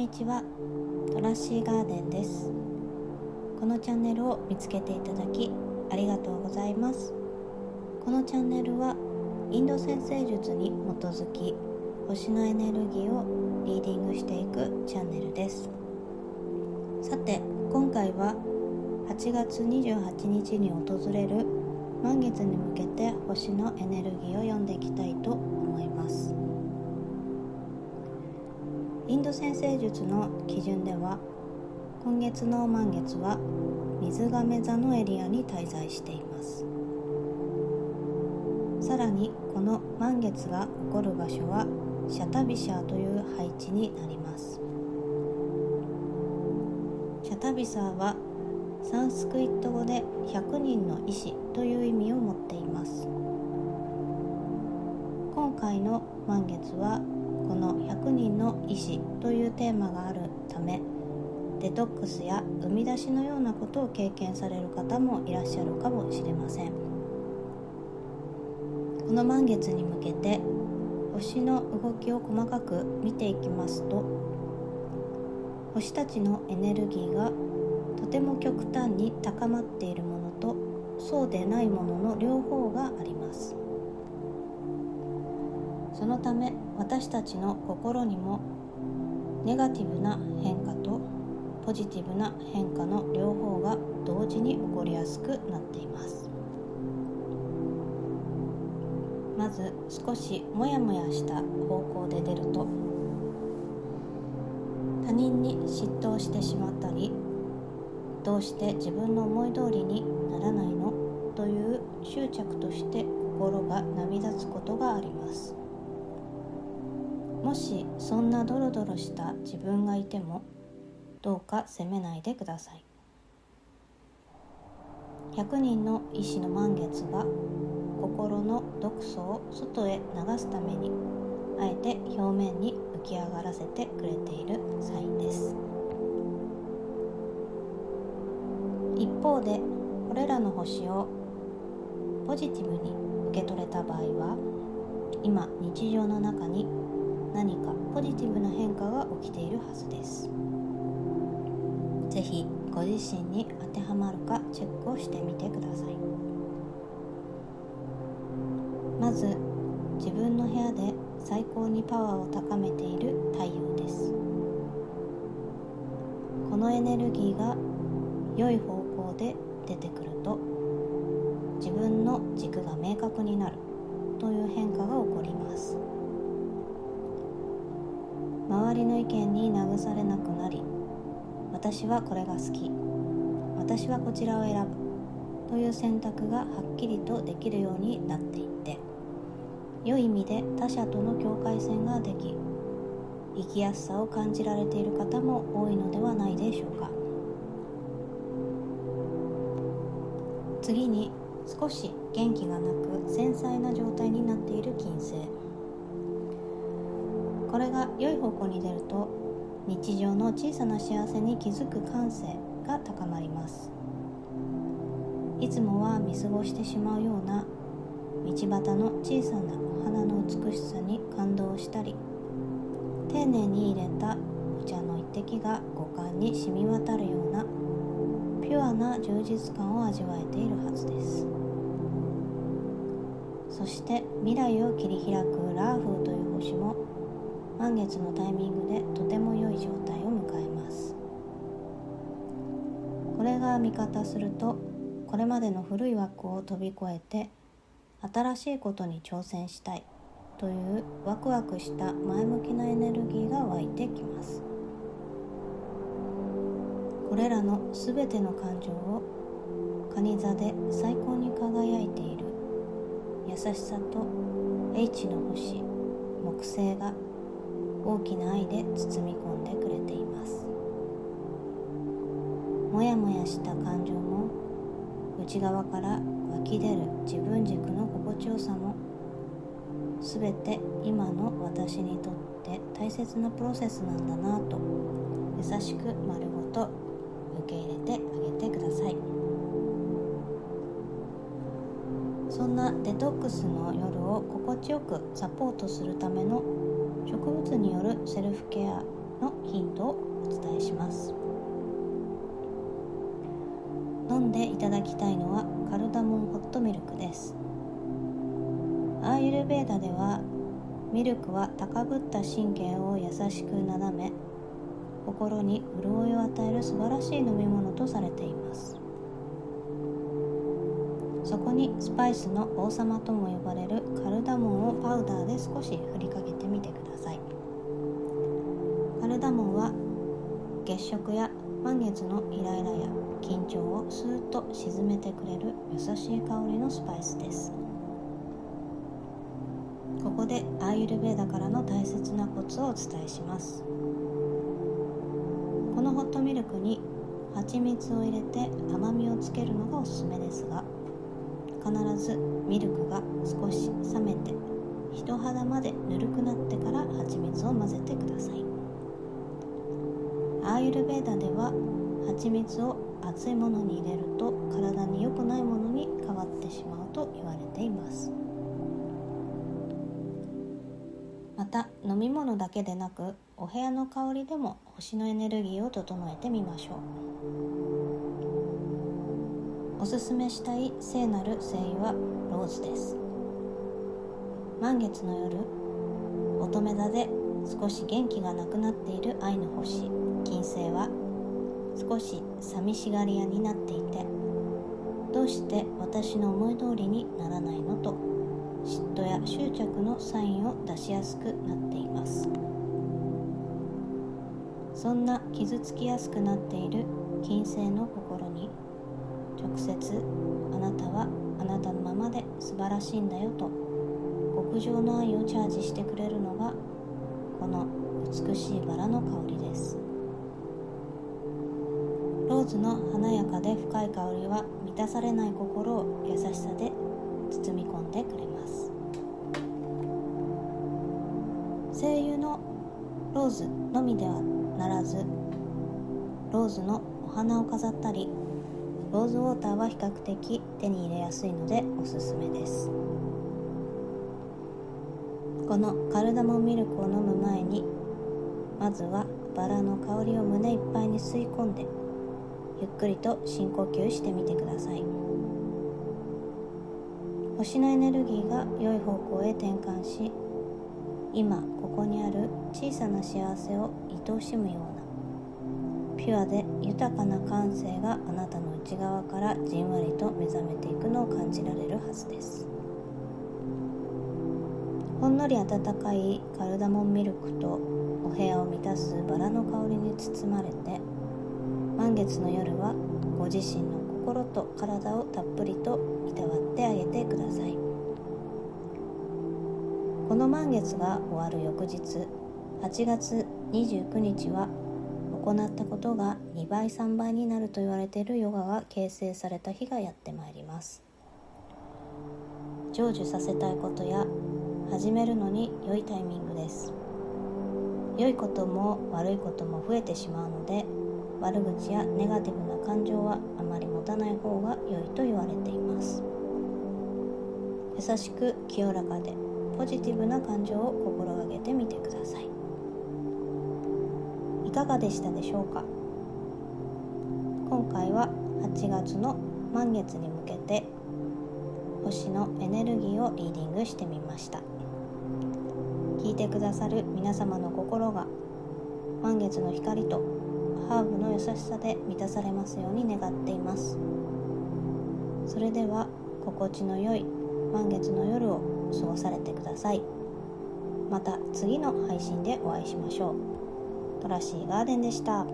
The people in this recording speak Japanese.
ちは、トラッシーガーデンです。このチャンネルを見つけていただきありがとうございます。このチャンネルはインド占星術に基づき星のエネルギーをリーディングしていくチャンネルです。さて、今回は8月28日に訪れる満月に向けて星のエネルギーを読んでいきたいと思います。インド占星術の基準では、今月の満月は水亀座のエリアに滞在しています。さらにこの満月が起こる場所はシャタビシャという配置になります。シャタビサーはサンスクリット語で100人の医師という意味を持っています。今回の満月はこの100人の医師というテーマがあるため、デトックスや生み出しのようなことを経験される方もいらっしゃるかもしれません。この満月に向けて星の動きを細かく見ていきますと、星たちのエネルギーがとても極端に高まっているものとそうでないものの両方があります。そのため私たちの心にもネガティブな変化とポジティブな変化の両方が同時に起こりやすくなっています。まず少しモヤモヤした方向で出ると、他人に嫉妬してしまったり、どうして自分の思い通りにならないのという執着として心が波立つことがあります。もしそんなドロドロした自分がいても、どうか責めないでください。100人の医師の満月が心の毒素を外へ流すために、あえて表面に浮き上がらせてくれているサインです。一方で、これらの星をポジティブに受け取れた場合は、今日常の中に何かポジティブな変化が起きているはずです。ぜひご自身に当てはまるかチェックをしてみてください。まず、自分の部屋で最高にパワーを高めている太陽です。このエネルギーが良い方向で出てくると、自分の軸が明確になるという変化が起こります。周りの意見に慰れなくなり、私はこれが好き、私はこちらを選ぶという選択がはっきりとできるようになっていって、良い意味で他者との境界線ができ、生きやすさを感じられている方も多いのではないでしょうか。次に、少し元気がなく繊細な状態になっている金星。これが良い方向に出ると、日常の小さな幸せに気づく感性が高まります。いつもは見過ごしてしまうような道端の小さなお花の美しさに感動したり、丁寧に入れたお茶の一滴が五感に染み渡るようなピュアな充実感を味わえているはずです。そして未来を切り開くラーフーという星も満月のタイミングでとても良い状態を迎えます。これが味方すると、これまでの古い枠を飛び越えて新しいことに挑戦したいというワクワクした前向きなエネルギーが湧いてきます。これらのすべての感情を蟹座で最高に輝いている優しさと H の星木星が大きな愛で包み込んでくれています。もやもやした感情も、内側から湧き出る自分軸の心地よさも、すべて今の私にとって大切なプロセスなんだなと優しく丸ごと受け入れてあげてください。そんなデトックスの夜を心地よくサポートするための植物によるセルフケアのヒントをお伝えします。飲んでいただきたいのはカルダモンホットミルクです。アーユルヴェーダではミルクは高ぶった神経を優しくなだめ、心に潤いを与える素晴らしい飲み物とされています。そこにスパイスの王様とも呼ばれるカルダモンをパウダーで少し振りかけてみてください。カルダモンは月食や満月のイライラや緊張をスーッと沈めてくれる優しい香りのスパイスです。ここでアーユルヴェーダからの大切なコツをお伝えします。このホットミルクに蜂蜜を入れて甘みをつけるのがおすすめですが、必ずミルクが少し冷めて人肌までぬるくなってから蜂蜜を混ぜてください。アーユルヴェーダでは蜂蜜を熱いものに入れると体に良くないものに変わってしまうと言われています。また飲み物だけでなくお部屋の香りでも星のエネルギーを整えてみましょう。おすすめしたい聖なる精油はローズです。満月の夜、乙女座で少し元気がなくなっている愛の星金星は少し寂しがり屋になっていて、どうして私の思い通りにならないのと嫉妬や執着のサインを出しやすくなっています。そんな傷つきやすくなっている金星の心に直接あなたはあなたのままで素晴らしいんだよと極上の愛をチャージしてくれるのがこの美しいバラの香りです。ローズの華やかで深い香りは満たされない心を優しさで包み込んでくれます。精油のローズのみではならず、ローズのお花を飾ったり、ローズウォーターは比較的手に入れやすいのでおすすめです。このカルダモンミルクを飲む前に、まずはバラの香りを胸いっぱいに吸い込んで、ゆっくりと深呼吸してみてください。星のエネルギーが良い方向へ転換し、今ここにある小さな幸せを愛おしむようなピュアで豊かな感性があなたの内側からじんわりと目覚めていくのを感じられるはずです。ほんのり温かいカルダモンミルクとお部屋を満たすバラの香りに包まれて、満月の夜はご自身の心と体をたっぷりといたわってあげてください。この満月が終わる翌日、8月29日は行ったことが2倍3倍になると言われているヨガが形成された日がやってまいります。成就させたいことや始めるのに良いタイミングです。良いことも悪いことも増えてしまうので、悪口やネガティブな感情はあまり持たない方が良いと言われています。優しく清らかでポジティブな感情を心がけてみてください。いかがでしたでしょうか。今回は8月の満月に向けて星のエネルギーをリーディングしてみました。聞いてくださる皆様の心が満月の光とハーブの優しさで満たされますように願っています。それでは心地の良い満月の夜を過ごされてください。また次の配信でお会いしましょう。トラシーガーデンでした。